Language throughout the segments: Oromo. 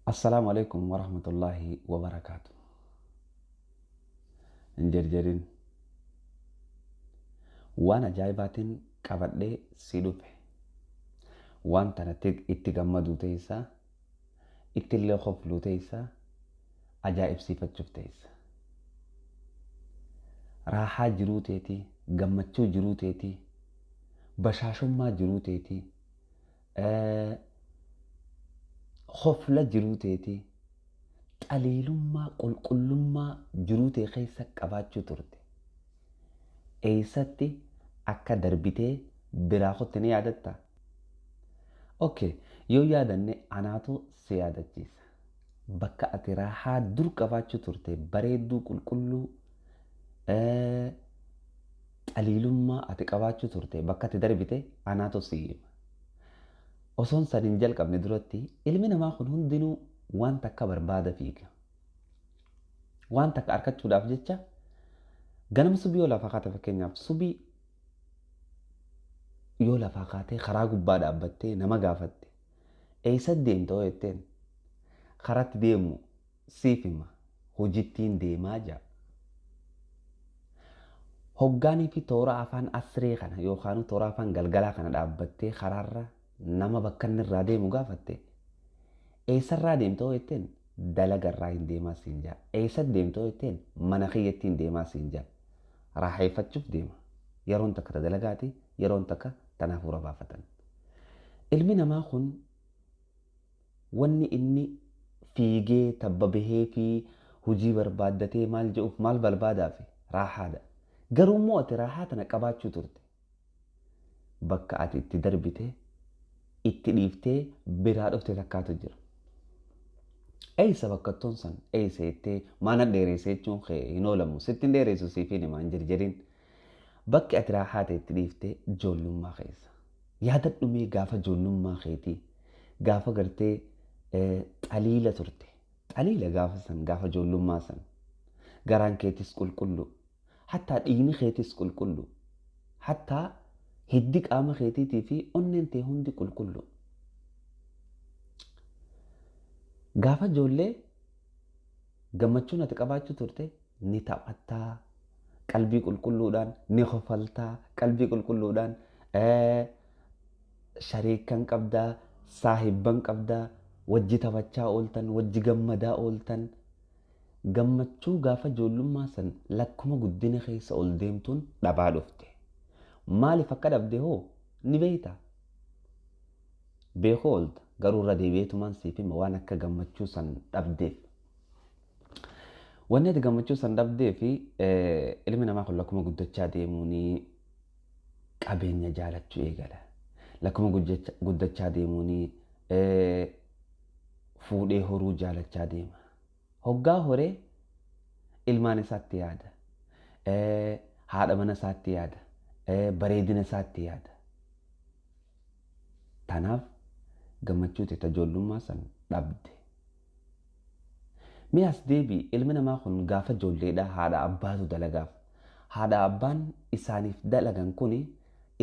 السلام عليكم ورحمة الله وبركاته. انجرجرين وانا جايبات قبضي سيدوفه وان تنتج اتغمدو تيسا اتلي خفلو تيسا اجائب صفة شوف تيسا راحة جروتيتي غمتشو جروتيتي بشاشو ما جروتيتي خفلة جروتيتي قليلما قلقلما جروتي خيسا قباتشو ترتي eessatti akka darbitee biraa kutte ni yaadatta? Okay, yoo yaadanne anaatu si yaadachiisa. Bakka ati raahaa dur qabaachuu turte bareedduu qulqulluu qaliilummaa ati qabaachuu turte bakka ati darbite anaatu si hima. Osoon san hin jalqabne duratti ilmi namaa kun hundinuu waan takka barbaada fiiga. Waan takka argachuudhaaf jecha ganama subii yoo lafaa kaate fakkeenyaaf subii yoo lafaa kaatee karaa gubbaa dhaabbattee nama gaafatte eessa deemta jetteen karaatti deemu siif hima hojittiin deemaa jira. Hoggaanii fi toora afaan asree kana yookaan toora afaan galgalaa kana dhaabbattee karaarra nama bakka inni irraa deemu gaafatte eessarraa deemta jetteen dalagarraa hin deemaa siin jira. Eessa deemta jetteen mana kiyyattiin deemaa siin jira. Raaxeeffachuuf deema. Yeroon takka dalagaati, yeroon takka tanaaf hura baafatan. Ilmi namaa kun wanni inni fiigee tabba bahee fi hojii barbaaddatee maal jedhuuf maal barbaadaaf raaxaadha. Garuu immoo ati raaxaa tana qabaachuu turte. Bakka ati itti darbite itti dhiiftee biraa dhufte takkaatu jira. Eessa bakkattoon san eessa jettee maana dheereessee jechuun hin oolamu. Sittiin dheeressu siifin himaa hin jirjirin. Bakki ati raaxaa ta'e itti dhiiftee ijoollummaa keessa. Yaadadhumee gaafa ijoollummaa keetii gaafa gartee xaliila turte. Xaliila gaafa san gaafa ijoollummaa san garaan keetis qulqullu. Hattaa dhiigni keetis qulqullu. Hattaa hiddi qaama keetiitii fi onneen ta'e hundi qulqullu. Gaafa ijoollee gammachuun ati qabaachuu turte ni taphattaa qalbii qulqulluudhaan ni kofaltaa qalbii qulqulluudhaan shariikan qabdaa saahibban qabdaa wajji taphachaa ooltan wajji gammadaa ooltan gammachuu gaafa ijoollummaa san lakkuma guddina keessa ol deemtuun dhabaa dhufte. Maaliif akka dhabde hoo ni beeyta? Beekoo oolta. Garuu irra deebi'eetumaan siif hima waan akka gammachuu san dhabdeef. Wanni ati gammachuu san dhabdeef ilmi namaa kun lakkuma guddachaa deemuuni qabeenya jaalachuu eegala. Lakkuma guddachaa deemuuni fuudhee horuu jaalachaa deema. Hoggaa horee ilmaan isaatti yaada. Haadha mana isaatti yaada. Bareedina isaatti yaada. Tanaaf gammachuu ta'e ijoollummaa san dhabde. Mi'as deebii ilmi namaa kun gaafa ijoolleedhaa haadha abbaatu dalagaaf. Haadha abbaan isaaniif dalagan kuni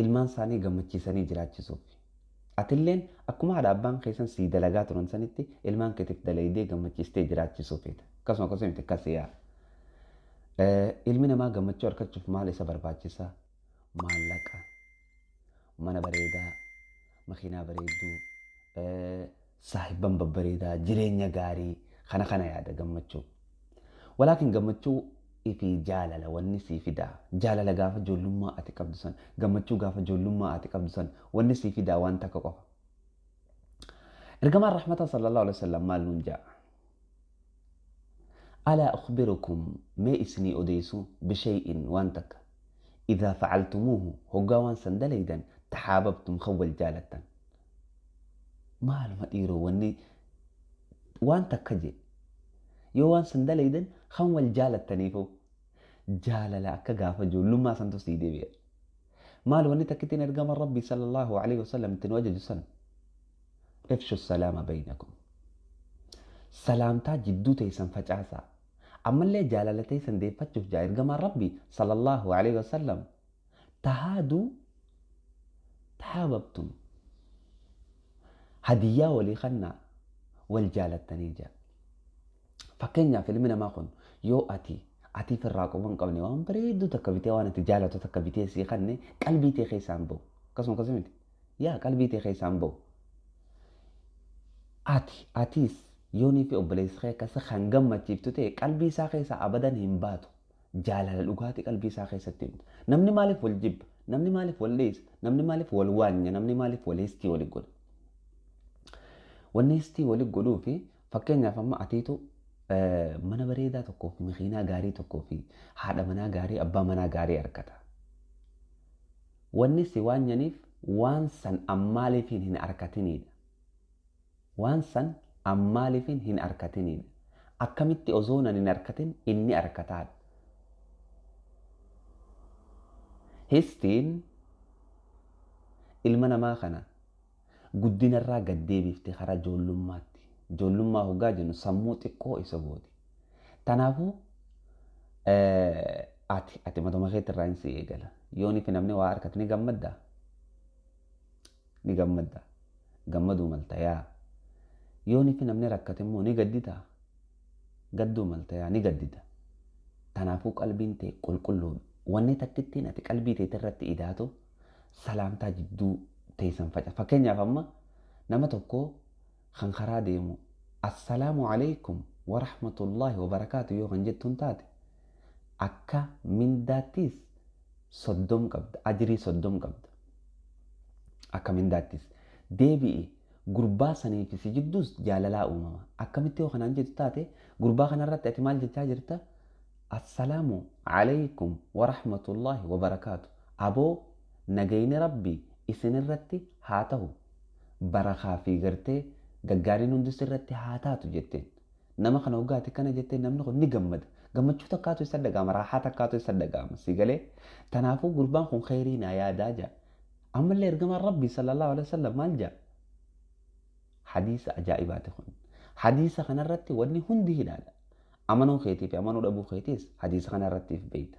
ilmaan isaanii gammachiisanii jiraachisuuf. Atilleen akkuma haadha abbaan keessan sii dalagaa turan sanitti ilmaan keetiif dalaydee gammachiistee jiraachisuufidha. Akkasuma akkasuma miti akkasii yaa. Ilmi namaa gammachuu argachuuf maal isa barbaachisa? Maallaqa, mana bareedaa, makiinaa bareedduu, saahibban babbareedaa, jireenya gaarii kana yaada gammachuu. Walaakin gammachuu fi jaalala wanni sii fidaa. Jaalala gaafa ijoollummaa ati qabdu san, gammachuu gaafa ijoollummaa ati qabdu san wanni sii fidaa waan takka qofa. Ergamaan rahmata sallallahu alaihi wasallam maal nuun jaa? Alaa akhbirukum mee isinii odeessu bishay'in waan takka. إذا فعلتموه هجوان سندليدا تحاببتم خول جالة ما المديرو واني وان تكجي يوان سندليدا خول جالة تنيفو جالة لا كقافة جو لما سنتو سيدي بيه مال واني تكتين ارقام ربي صلى الله عليه وسلم تنوجد سن افشوا السلام بينكم سلامتا جدو تيسن فجاسا أما اللي جالالتي سندي فتشوف جاير قمر ربي صلى الله عليه وسلم تهادوا تحاببتم هدية ولي خنا wal jaalattanii jira. Fakkeenyaaf ilmi namaa kun yoo ati firraa qoban qabne waan bareedduu takka bitee waan ati jaalatu takka bitee sii kanne qalbii tee keessaan bahu. Akkasuma akkasuma miti. Yaa qalbii tee keessaan bahu. Atis yoonii fi obboleessi kee akkasa kan gammachiiftu ta'e qalbii isaa keessaa abadan hin baatu. Jaalala dhugaatii qalbii isaa keessatti himtu. Namni maaliif wal jibba? Namni maaliif wal leessa? Namni maaliif wal waanya? Namni maaliif wal heestii walii godha? Wanni heestii walii godhuu fi fakkeenyaaf amma atiitu mana bareedaa tokkoo fi makiinaa gaarii tokkoo fi haadha manaa gaarii abbaa manaa gaarii argata. Wanni si waanyaniif waan san ammaaliifin hin arkatinidha. Waan san ammaaliifin hin arkatinidha. Akkamitti osoo nan hin arkatin inni arkataadha. Heestiin ilma namaa kana guddinarraa gad deebifte karaa ijoollummaatti. Ijoollummaa hoggaa jennu sammuu xiqqoo isa gooti. Kanaafuu ati matuma keetti irraa hin si eegala. Yoonii fi namni waa harkatti ni gammaddaa? Ni gammaddaa. Gammaduu malta yaa. Yoonii fi namni rakkate immoo ni gadditaa? Gadduu malta yaa ni gaddita. Kanaafuu qalbiin ta'e qulqulluudha. Wanni takkittiin ati qalbii ta'e irratti idaatu salaamtaa jidduu teessan faca. Fakkeenyaaf amma nama tokko kan karaa deemu assalaamu alaykum wa rahmatullahi wa barakaatu yoo kan jettuun taate akka mindaattis 30 qabda. Ajrii 30 qabda. Akka mindaattis deebi'i gurbaa sanii fi si jidduus jaalalaa uumama. Akkamitti yoo kanaan jettu taate gurbaa kanarratti ati maal jechaa jirta? Assalaamu alaykum wa rahmatullahi wa barakaatu. Aboo nagayni rabbii isinirratti haa ta'u. Barakaa fi gartee gaggaariin hundis irratti haa taatu jetteen. Nama kana hoggaati kana jetteen namni kun ni gammada. Gammachuu takkaatu isa dhaga'ama, raaxaa takkaatu isa dhaga'ama. Si galee tanaafuu gurbaan kun khayrii naa yaadaa jaa. Ammallee ergamaan rabbii sallallahu alaihi wasallam maal jaa? Hadiisa ajaa'ibaati kun. Hadiisa kanarratti wanni hundi hidhaadha. Amanuu keetii fi amanuu dhabuu keetiis hadiisa kanarrattiif beeyta.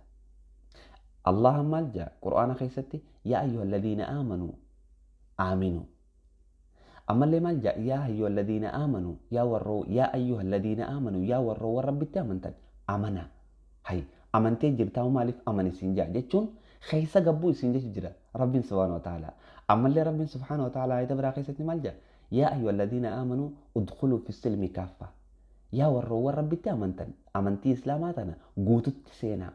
Allah maal jaa Qur'aana keessatti yaa ayyuhalladhiina aamanuu aaminuu. Ammallee maal jaa yaa ayyuhalladhiina aamanuu yaa ayyuhalladhiina aamanuu yaa warroo warra rabbitti amantan amana. Hay amantee jirtaa maaliif amani isin jaa jechuun keessa gabbuu isin jechu jira Rabbiin subhaanahu wa ta'ala. Ammallee Rabbiin subhaanahu wa ta'ala ayata biraa keessatti maal jaa yaa ayyuhalladhiina aamanuu udkhuluu fi silmi kaaffaa. Yaa warroo warra rabbitti amantan amantii islaamaa tana guututti seenaa.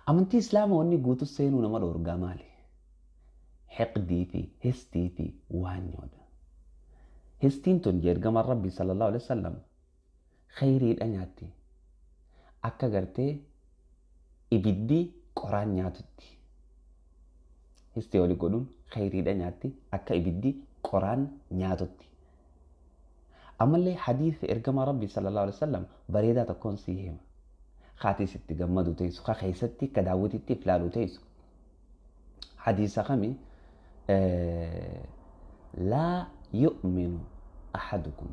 Amantii islaamaa wanni guutu seenuu nama dhoorgaa maali? Hiqdii fi histii fi waanyoodha. Histiin tun ergamaan rabbii sallallahu alaihi wasallam khayriidha nyaatti. Akka gartee ibiddi qoraan nyaatutti. Histii walii godhuun khayriidha nyaatti akka ibiddi qoraan nyaatutti. Ammallee hadiisa ergamaa rabbii sallallahu alaihi wasallam bareedaa tokkoon sii hima. Khaatis itti gammadu teessu, ka keessatti akka daawwititti ilaalu teessu. Hadiisa kami laa yu'minu ahadukum.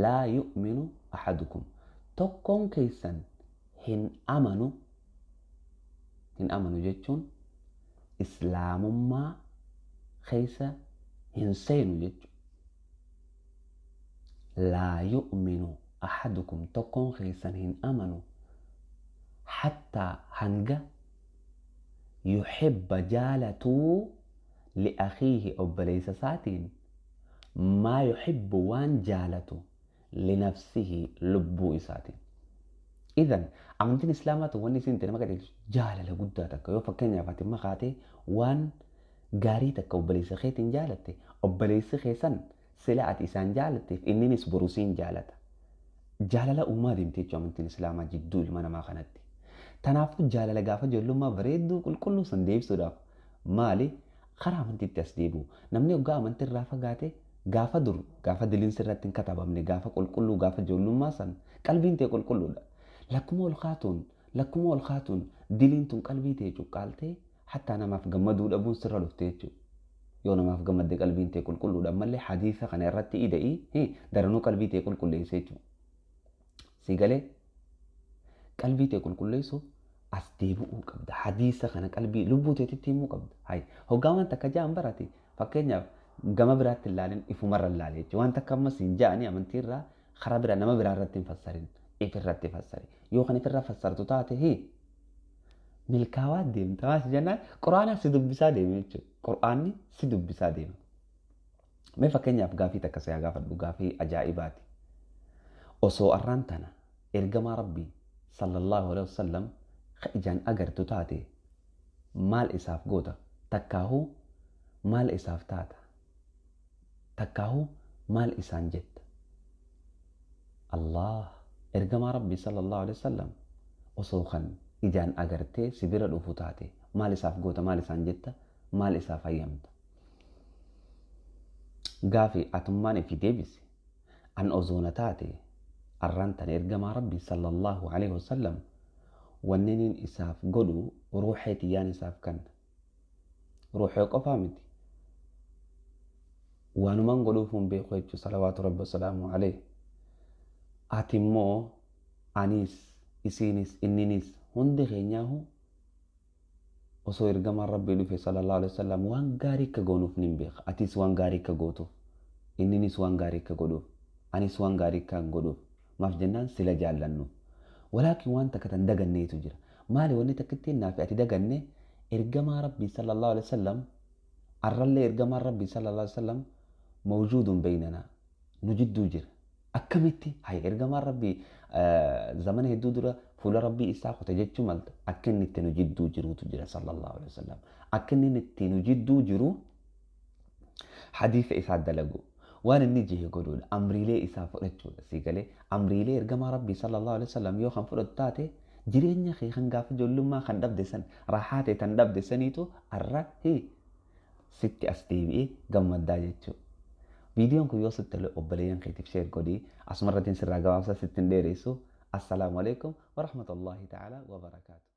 Laa yu'minu ahadukum. Tokkoon keessan hin amanu jechuun islaamummaa keessa hin seenu jechuudha. لا يؤمن أحدكم تكون خيسانين أمنوا حتى هنجا يحب جالته لأخيه أو بليس ساتين ما يحب وان جالته لنفسه لبو ساتين. إذن أمنتين إسلامات واني سنتين ما قد جالة لقداتك يوفكين يا فاتم خاتي وان غاريتك أو بليس خيتين جالته أو بليس خيسان سلعة إسان جالتف إنني سبروسين جالتا جاللا وما دمتي جامنتين إسلاما جدو المانا ما خانتي تنافو جاللا قافة جلو ما بريدو كل سنديب سوداف مالي خرا منتي تسديبو نمني وقا منتي رافا قاتي قافة در قافة دلين سراتين كتابا مني قافة كل قافة جلو ما سن قلبين تي كل دا لكمو الخاتون دلين تون قلبي تيجو قالتي حتى أنا ما فقمدو لأبون سر لفتيجو yoo namaaf gammadde qalbiin tee qulqulluudha ammallee hadiisa kana irratti ida'ii daranuu qalbii tee qulqulleessee jechuudha. Si galee qalbii tee qulqulleessuuf as deebi'uu qabda. Hadiisa kana qalbii lubbuu teetitti himuu qabda. Hoggaa wanta akka ja'an barate fakkeenyaaf gama biraatti ilaalin ifumarra ilaale jechuudha. Wanta akka ammas hin ja'anii amantiirraa karaa biraa nama biraa irratti hin fassarin ifirratti fassari. Yoo kan ifirraa fassartu taate milkaawaa deemta maas jennaan quraana si dubbisaa deeme jechuudha. Quraanni si dubbisaa deema. Mee fakkeenyaaf gaafii takka si haa gaafadhu gaafii ajaa'ibaati. Osoo arraan tana ergamaa Rabbii sallallahu alaihi wasallam ijaan agartu taate maal isaaf goota? Takkaahuu maal isaaf taata? Takkaahuu maal isaan jetta? Allah ergamaa Rabbii sallallahu alaihi wasallam osoo kan ijaan agartee si bira dhufu taate maal isaaf goota? Maal isaan jetta? Maal isaaf hayyamta? Gaafii atummaan ifi deebisi. An ozoona taate arraan tan ergamaa Rabbii sallallahu alaihi wasallam wanneen isaaf godhu ruuxee tiyyaan isaaf kanna. Ruuxee qofaa miti. Waanumaan godhuuf hin beeku jechuudha salawaatu rabbi wasalaamu alaihi. Ati immoo anis isiinis inninis hundi keenyaahu osoo ergamaan Rabbii dhufe sallallahu alaihi wasallam waan gaarii akka goonuuf nin beeka. Atis waan gaarii akka gootuuf, inninis waan gaarii akka godhuuf, anis waan gaarii akka godhuuf. Maaf jennaan sila jaallannuuf. Walaakin waan takka tan daganneetu jira. Maali wanni takka ittiin naafi ati daganne ergamaa Rabbii sallallahu alaihi wasallam arrallee ergamaa Rabbii sallallahu alaihi wasallam mawjuudun baynanaa nu jidduu jira. Akkamitti hay ergamaan Rabbii zamana hedduu dura fuula Rabbii isaa qote jechuu malta akka inni itti nu jidduu jiruutu jira sallallahu alaihi wasallam. Akka inni itti nu jidduu jiru hadiisa isaa dalagu waan inni jihe godhuudha amriilee isaa fudhachuudha sii galee amriilee ergamaa Rabbii sallallahu alaihi wasallam yoo kan fudhatu taate jireenya kee kan gaafa ijoollummaa kan dhabde san raaxaa ta'e tan dhabde saniitu arra sitti as deebi'ee gammaddaa jechuudha. Viidiyoon kun yoo sitti tole obboleeyyan keetiif sheer godhii asumarratti sirraa gabaabsa sittin dheeressu. Assalaamu alaikum wa rahmatullahi ta'ala wa barakaatu.